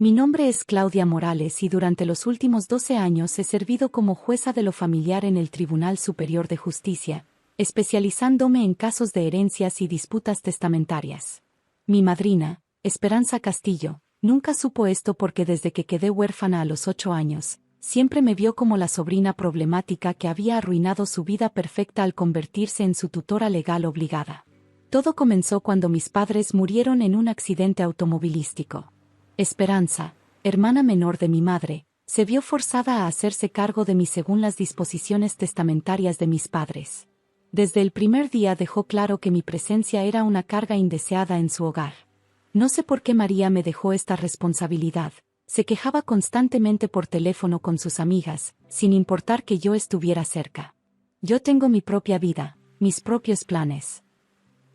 Mi nombre es Claudia Morales y durante los últimos 12 años he servido como jueza de lo familiar en el Tribunal Superior de Justicia, especializándome en casos de herencias y disputas testamentarias. Mi madrina, Esperanza Castillo, nunca supo esto porque desde que quedé huérfana a los 8 años, siempre me vio como la sobrina problemática que había arruinado su vida perfecta al convertirse en su tutora legal obligada. Todo comenzó cuando mis padres murieron en un accidente automovilístico. Esperanza, hermana menor de mi madre, se vio forzada a hacerse cargo de mí según las disposiciones testamentarias de mis padres. Desde el primer día dejó claro que mi presencia era una carga indeseada en su hogar. No sé por qué María me dejó esta responsabilidad. Se quejaba constantemente por teléfono con sus amigas, sin importar que yo estuviera cerca. Yo tengo mi propia vida, mis propios planes.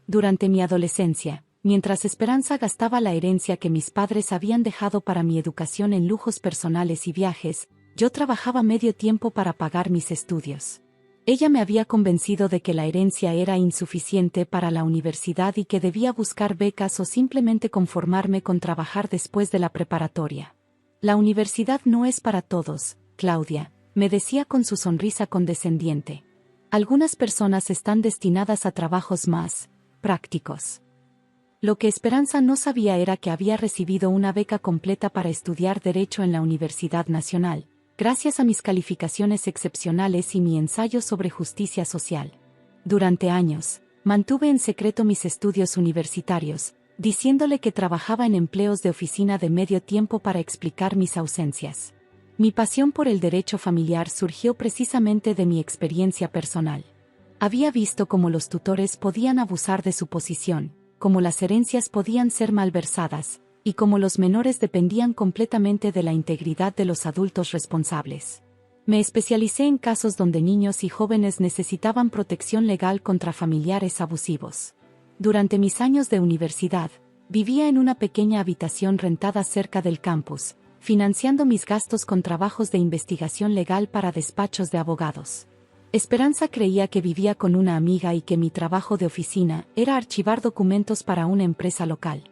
Durante mi adolescencia, mientras Esperanza gastaba la herencia que mis padres habían dejado para mi educación en lujos personales y viajes, yo trabajaba medio tiempo para pagar mis estudios. Ella me había convencido de que la herencia era insuficiente para la universidad y que debía buscar becas o simplemente conformarme con trabajar después de la preparatoria. La universidad no es para todos, Claudia, me decía con su sonrisa condescendiente. Algunas personas están destinadas a trabajos más prácticos. Lo que Esperanza no sabía era que había recibido una beca completa para estudiar Derecho en la Universidad Nacional, gracias a mis calificaciones excepcionales y mi ensayo sobre justicia social. Durante años, mantuve en secreto mis estudios universitarios, diciéndole que trabajaba en empleos de oficina de medio tiempo para explicar mis ausencias. Mi pasión por el derecho familiar surgió precisamente de mi experiencia personal. Había visto cómo los tutores podían abusar de su posición, cómo las herencias podían ser malversadas, y cómo los menores dependían completamente de la integridad de los adultos responsables. Me especialicé en casos donde niños y jóvenes necesitaban protección legal contra familiares abusivos. Durante mis años de universidad, vivía en una pequeña habitación rentada cerca del campus, financiando mis gastos con trabajos de investigación legal para despachos de abogados. Esperanza creía que vivía con una amiga y que mi trabajo de oficina era archivar documentos para una empresa local.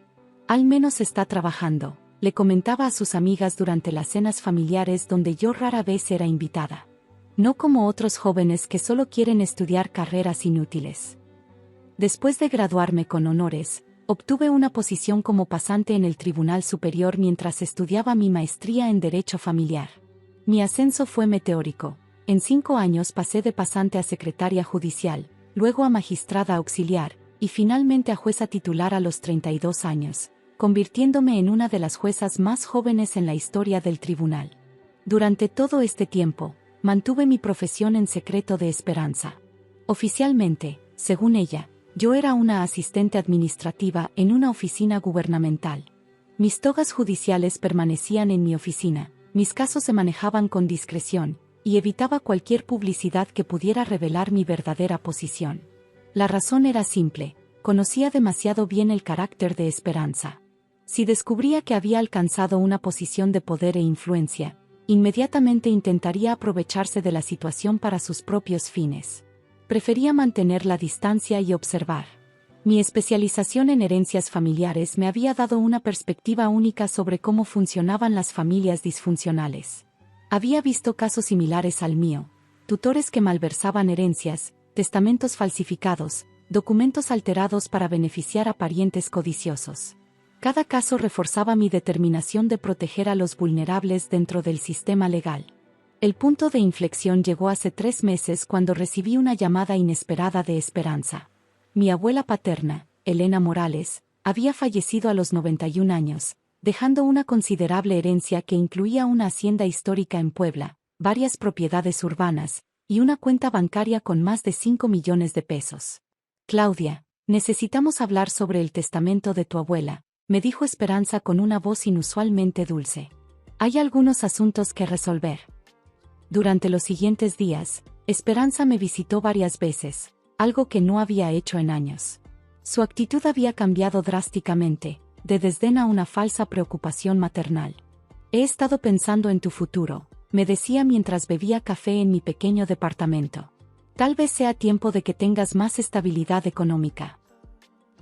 Al menos está trabajando, le comentaba a sus amigas durante las cenas familiares donde yo rara vez era invitada. No como otros jóvenes que solo quieren estudiar carreras inútiles. Después de graduarme con honores, obtuve una posición como pasante en el Tribunal Superior mientras estudiaba mi maestría en Derecho Familiar. Mi ascenso fue meteórico. En 5 años pasé de pasante a secretaria judicial, luego a magistrada auxiliar, y finalmente a jueza titular a los 32 años, convirtiéndome en una de las juezas más jóvenes en la historia del tribunal. Durante todo este tiempo, mantuve mi profesión en secreto de Esperanza. Oficialmente, según ella, yo era una asistente administrativa en una oficina gubernamental. Mis togas judiciales permanecían en mi oficina, mis casos se manejaban con discreción, y evitaba cualquier publicidad que pudiera revelar mi verdadera posición. La razón era simple, conocía demasiado bien el carácter de Esperanza. Si descubría que había alcanzado una posición de poder e influencia, inmediatamente intentaría aprovecharse de la situación para sus propios fines. Prefería mantener la distancia y observar. Mi especialización en herencias familiares me había dado una perspectiva única sobre cómo funcionaban las familias disfuncionales. Había visto casos similares al mío, tutores que malversaban herencias, testamentos falsificados, documentos alterados para beneficiar a parientes codiciosos. Cada caso reforzaba mi determinación de proteger a los vulnerables dentro del sistema legal. El punto de inflexión llegó hace 3 meses cuando recibí una llamada inesperada de Esperanza. Mi abuela paterna, Elena Morales, había fallecido a los 91 años, dejando una considerable herencia que incluía una hacienda histórica en Puebla, varias propiedades urbanas, y una cuenta bancaria con más de 5 millones de pesos. Claudia, necesitamos hablar sobre el testamento de tu abuela, me dijo Esperanza con una voz inusualmente dulce. Hay algunos asuntos que resolver. Durante los siguientes días, Esperanza me visitó varias veces, algo que no había hecho en años. Su actitud había cambiado drásticamente, de desdén a una falsa preocupación maternal. He estado pensando en tu futuro, me decía mientras bebía café en mi pequeño departamento. Tal vez sea tiempo de que tengas más estabilidad económica.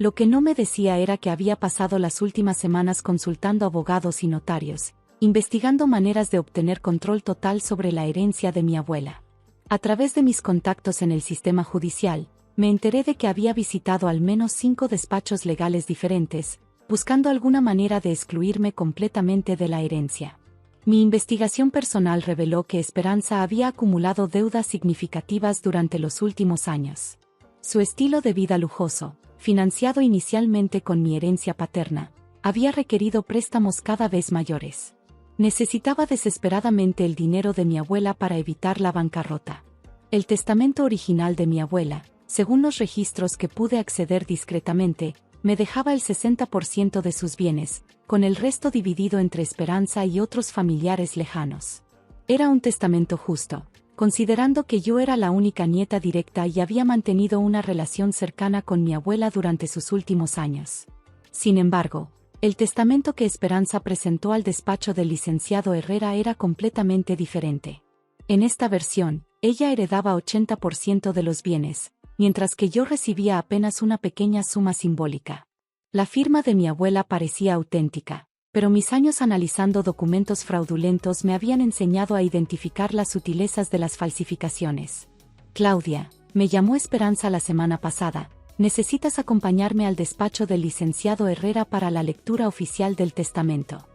Lo que no me decía era que había pasado las últimas semanas consultando abogados y notarios, investigando maneras de obtener control total sobre la herencia de mi abuela. A través de mis contactos en el sistema judicial, me enteré de que había visitado al menos 5 despachos legales diferentes, buscando alguna manera de excluirme completamente de la herencia. Mi investigación personal reveló que Esperanza había acumulado deudas significativas durante los últimos años. Su estilo de vida lujoso, financiado inicialmente con mi herencia paterna, había requerido préstamos cada vez mayores. Necesitaba desesperadamente el dinero de mi abuela para evitar la bancarrota. El testamento original de mi abuela, según los registros que pude acceder discretamente, me dejaba el 60% de sus bienes, con el resto dividido entre Esperanza y otros familiares lejanos. Era un testamento justo, considerando que yo era la única nieta directa y había mantenido una relación cercana con mi abuela durante sus últimos años. Sin embargo, el testamento que Esperanza presentó al despacho del licenciado Herrera era completamente diferente. En esta versión, ella heredaba 80% de los bienes, mientras que yo recibía apenas una pequeña suma simbólica. La firma de mi abuela parecía auténtica, pero mis años analizando documentos fraudulentos me habían enseñado a identificar las sutilezas de las falsificaciones. Claudia, me llamó Esperanza la semana pasada. Necesitas acompañarme al despacho del licenciado Herrera para la lectura oficial del testamento.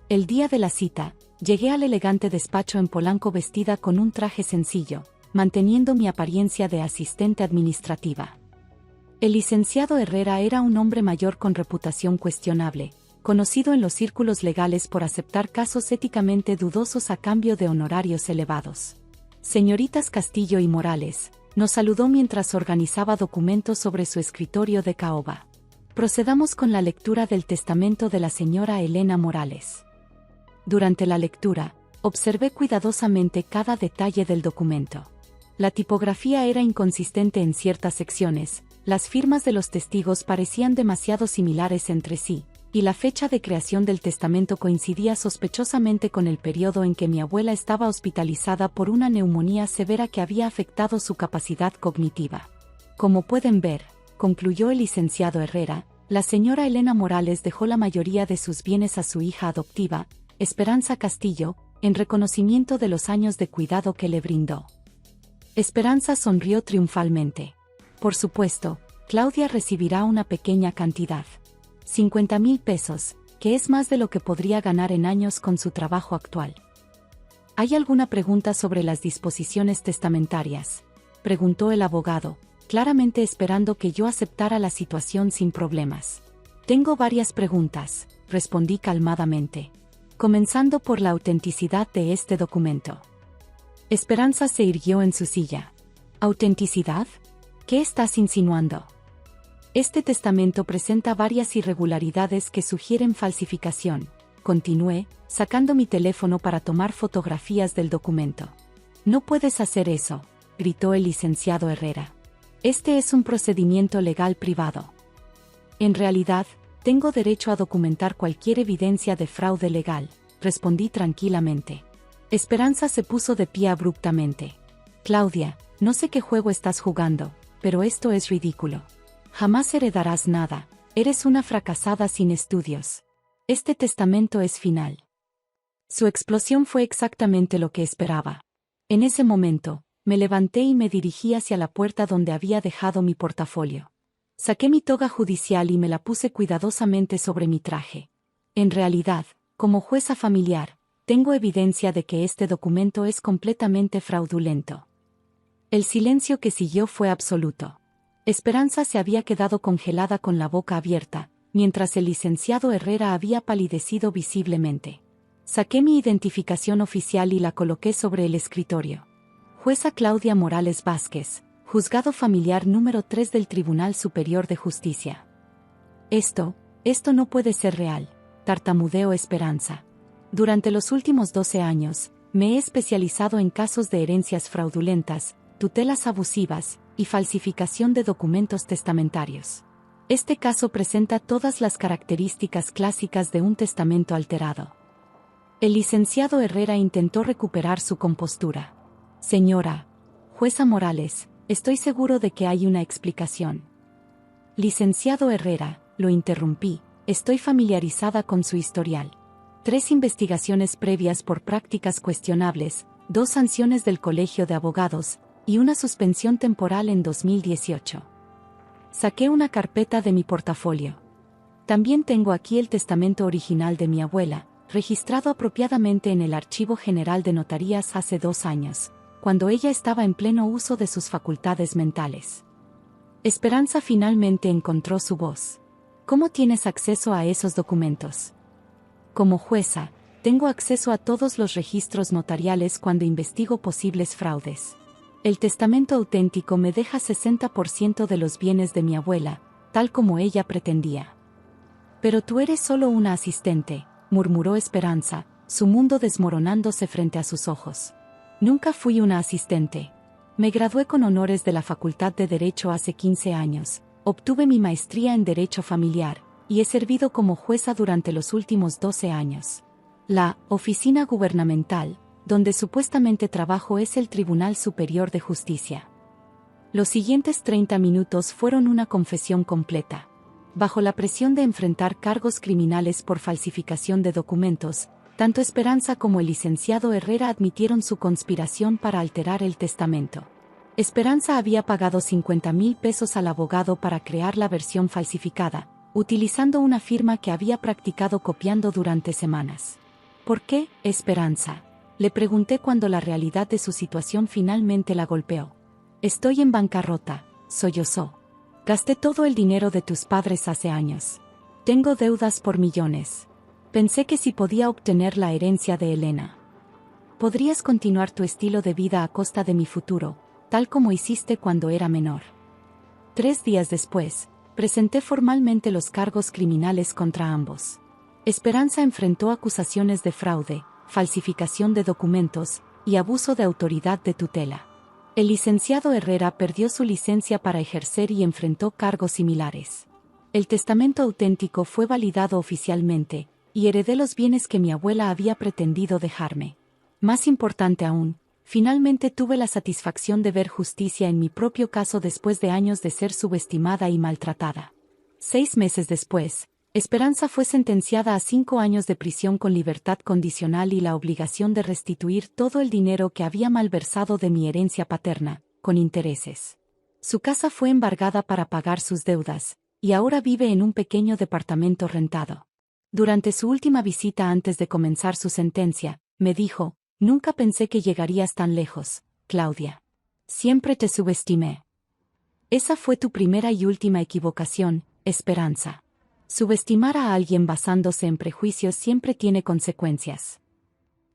El día de la cita, llegué al elegante despacho en Polanco vestida con un traje sencillo, manteniendo mi apariencia de asistente administrativa. El licenciado Herrera era un hombre mayor con reputación cuestionable, conocido en los círculos legales por aceptar casos éticamente dudosos a cambio de honorarios elevados. Señoritas Castillo y Morales, nos saludó mientras organizaba documentos sobre su escritorio de caoba. Procedamos con la lectura del testamento de la señora Elena Morales. Durante la lectura, observé cuidadosamente cada detalle del documento. La tipografía era inconsistente en ciertas secciones, las firmas de los testigos parecían demasiado similares entre sí, y la fecha de creación del testamento coincidía sospechosamente con el periodo en que mi abuela estaba hospitalizada por una neumonía severa que había afectado su capacidad cognitiva. Como pueden ver, concluyó el licenciado Herrera, la señora Elena Morales dejó la mayoría de sus bienes a su hija adoptiva, Esperanza Castillo, en reconocimiento de los años de cuidado que le brindó. Esperanza sonrió triunfalmente. Por supuesto, Claudia recibirá una pequeña cantidad. 50,000 pesos, que es más de lo que podría ganar en años con su trabajo actual. ¿Hay alguna pregunta sobre las disposiciones testamentarias?, preguntó el abogado, claramente esperando que yo aceptara la situación sin problemas. Tengo varias preguntas, respondí calmadamente. Comenzando por la autenticidad de este documento. Esperanza se irguió en su silla. ¿Autenticidad? ¿Qué estás insinuando? Este testamento presenta varias irregularidades que sugieren falsificación, continué, sacando mi teléfono para tomar fotografías del documento. No puedes hacer eso, gritó el licenciado Herrera. Este es un procedimiento legal privado. En realidad, tengo derecho a documentar cualquier evidencia de fraude legal, respondí tranquilamente. Esperanza se puso de pie abruptamente. Claudia, no sé qué juego estás jugando, pero esto es ridículo. Jamás heredarás nada, eres una fracasada sin estudios. Este testamento es final. Su explosión fue exactamente lo que esperaba. En ese momento, me levanté y me dirigí hacia la puerta donde había dejado mi portafolio. Saqué mi toga judicial y me la puse cuidadosamente sobre mi traje. En realidad, como jueza familiar, tengo evidencia de que este documento es completamente fraudulento. El silencio que siguió fue absoluto. Esperanza se había quedado congelada con la boca abierta, mientras el licenciado Herrera había palidecido visiblemente. Saqué mi identificación oficial y la coloqué sobre el escritorio. Jueza Claudia Morales Vázquez, Juzgado Familiar número 3 del Tribunal Superior de Justicia. Esto no puede ser real, tartamudeó Esperanza. Durante los últimos 12 años, me he especializado en casos de herencias fraudulentas, tutelas abusivas, y falsificación de documentos testamentarios. Este caso presenta todas las características clásicas de un testamento alterado. El licenciado Herrera intentó recuperar su compostura. Señora jueza Morales, estoy seguro de que hay una explicación. Licenciado Herrera, lo interrumpí, estoy familiarizada con su historial. 3 investigaciones previas por prácticas cuestionables, 2 sanciones del Colegio de Abogados, y una suspensión temporal en 2018. Saqué una carpeta de mi portafolio. También tengo aquí el testamento original de mi abuela, registrado apropiadamente en el Archivo General de Notarías hace 2 años, cuando ella estaba en pleno uso de sus facultades mentales. Esperanza finalmente encontró su voz. ¿Cómo tienes acceso a esos documentos? Como jueza, tengo acceso a todos los registros notariales cuando investigo posibles fraudes. El testamento auténtico me deja 60% de los bienes de mi abuela, tal como ella pretendía. Pero tú eres solo una asistente, murmuró Esperanza, su mundo desmoronándose frente a sus ojos. Nunca fui una asistente. Me gradué con honores de la Facultad de Derecho hace 15 años, obtuve mi maestría en Derecho Familiar, y he servido como jueza durante los últimos 12 años. La oficina gubernamental, donde supuestamente trabajo, es el Tribunal Superior de Justicia. Los siguientes 30 minutos fueron una confesión completa. Bajo la presión de enfrentar cargos criminales por falsificación de documentos, tanto Esperanza como el licenciado Herrera admitieron su conspiración para alterar el testamento. Esperanza había pagado 50,000 pesos al abogado para crear la versión falsificada, utilizando una firma que había practicado copiando durante semanas. ¿Por qué, Esperanza?, le pregunté cuando la realidad de su situación finalmente la golpeó. Estoy en bancarrota, sollozó. Gasté todo el dinero de tus padres hace años. Tengo deudas por millones. Pensé que si podía obtener la herencia de Elena, podrías continuar tu estilo de vida a costa de mi futuro, tal como hiciste cuando era menor. 3 días después, presenté formalmente los cargos criminales contra ambos. Esperanza enfrentó acusaciones de fraude, falsificación de documentos y abuso de autoridad de tutela. El licenciado Herrera perdió su licencia para ejercer y enfrentó cargos similares. El testamento auténtico fue validado oficialmente, y heredé los bienes que mi abuela había pretendido dejarme. Más importante aún, finalmente tuve la satisfacción de ver justicia en mi propio caso después de años de ser subestimada y maltratada. 6 meses después, Esperanza fue sentenciada a 5 años de prisión con libertad condicional y la obligación de restituir todo el dinero que había malversado de mi herencia paterna, con intereses. Su casa fue embargada para pagar sus deudas, y ahora vive en un pequeño departamento rentado. Durante su última visita antes de comenzar su sentencia, me dijo: «Nunca pensé que llegarías tan lejos, Claudia. Siempre te subestimé». Esa fue tu primera y última equivocación, Esperanza. Subestimar a alguien basándose en prejuicios siempre tiene consecuencias.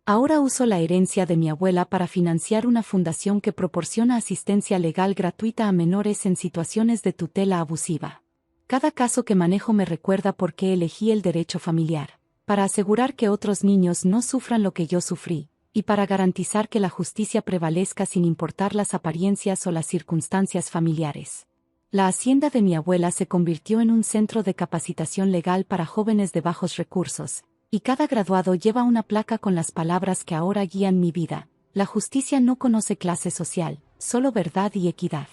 Ahora uso la herencia de mi abuela para financiar una fundación que proporciona asistencia legal gratuita a menores en situaciones de tutela abusiva. Cada caso que manejo me recuerda por qué elegí el derecho familiar, para asegurar que otros niños no sufran lo que yo sufrí, y para garantizar que la justicia prevalezca sin importar las apariencias o las circunstancias familiares. La hacienda de mi abuela se convirtió en un centro de capacitación legal para jóvenes de bajos recursos, y cada graduado lleva una placa con las palabras que ahora guían mi vida: la justicia no conoce clase social, solo verdad y equidad.